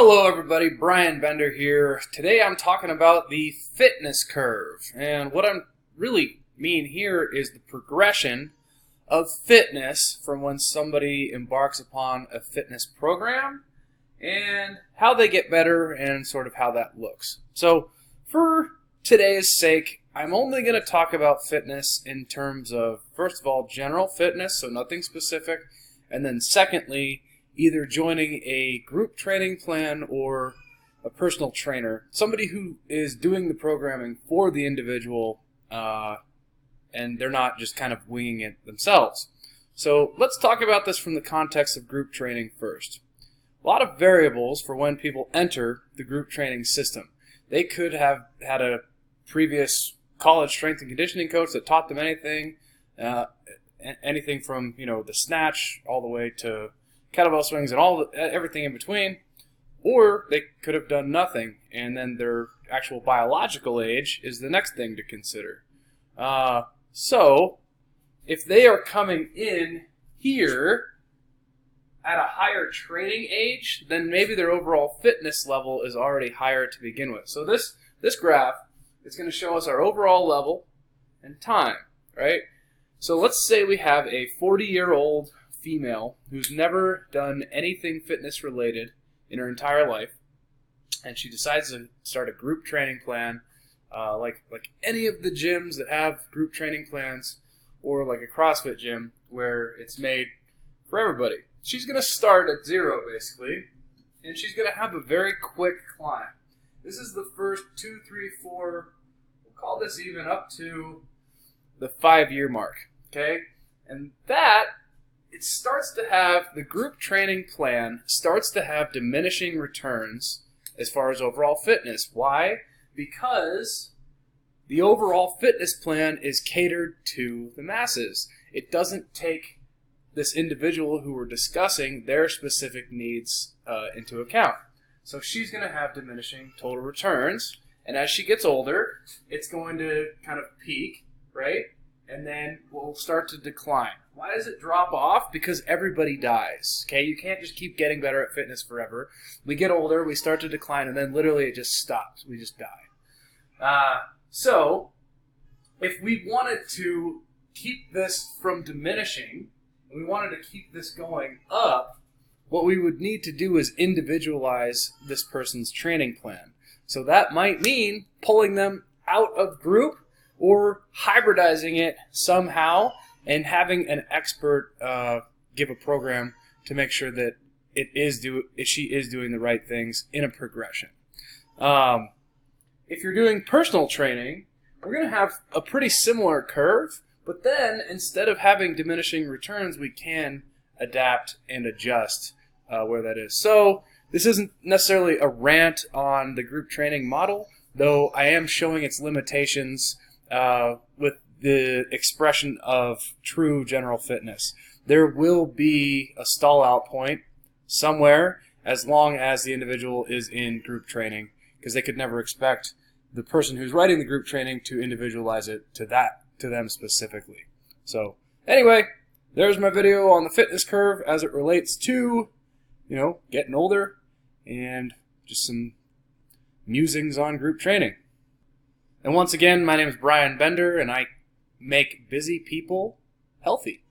Hello everybody, Brian Bender here. Today I'm talking about the fitness curve. And what I really mean here is the progression of fitness from when somebody embarks upon a fitness program and how they get better and sort of how that looks. So for today's sake, I'm only going to talk about fitness in terms of, first of all, general fitness, so nothing specific, and then secondly, either joining a group training plan or a personal trainer, somebody who is doing the programming for the individual and they're not just kind of winging it themselves. So let's talk about this from the context of group training first. A lot of variables for when people enter the group training system. They could have had a previous college strength and conditioning coach that taught them anything from the snatch all the way to kettlebell swings and everything in between, or they could have done nothing, and then their actual biological age is the next thing to consider. So if they are coming in here at a higher training age, then maybe their overall fitness level is already higher to begin with. So this graph is going to show us our overall level and time, right? So let's say we have a 40-year-old female who's never done anything fitness related in her entire life, and she decides to start a group training plan, like any of the gyms that have group training plans, or like a CrossFit gym where it's made for everybody. She's going to start at zero basically, and she's going to have a very quick climb. This is the first 2, 3, 4, we'll call this even up to the 5-year mark, okay? And that it starts to have, the group training plan starts to have diminishing returns as far as overall fitness. Why? Because the overall fitness plan is catered to the masses. It doesn't take this individual who we're discussing, their specific needs into account. So she's going to have diminishing total returns, and as she gets older, it's going to kind of peak, right? And then will start to decline. Why does it drop off? Because everybody dies. Okay, you can't just keep getting better at fitness forever. We get older, we start to decline, and then literally it just stops. We just die. So if we wanted to keep this from diminishing, and we wanted to keep this going up, what we would need to do is individualize this person's training plan. So that might mean pulling them out of group or hybridizing it somehow and having an expert give a program to make sure that she is doing the right things in a progression. If you're doing personal training, we're going to have a pretty similar curve, but then instead of having diminishing returns, we can adapt and adjust where that is. So this isn't necessarily a rant on the group training model, though I am showing its limitations with the expression of true general fitness. There will be a stall out point somewhere as long as the individual is in group training, because they could never expect the person who's writing the group training to individualize it to them specifically. So anyway, there's my video on the fitness curve as it relates to, getting older and just some musings on group training. And once again, my name is Brian Bender, and I make busy people healthy.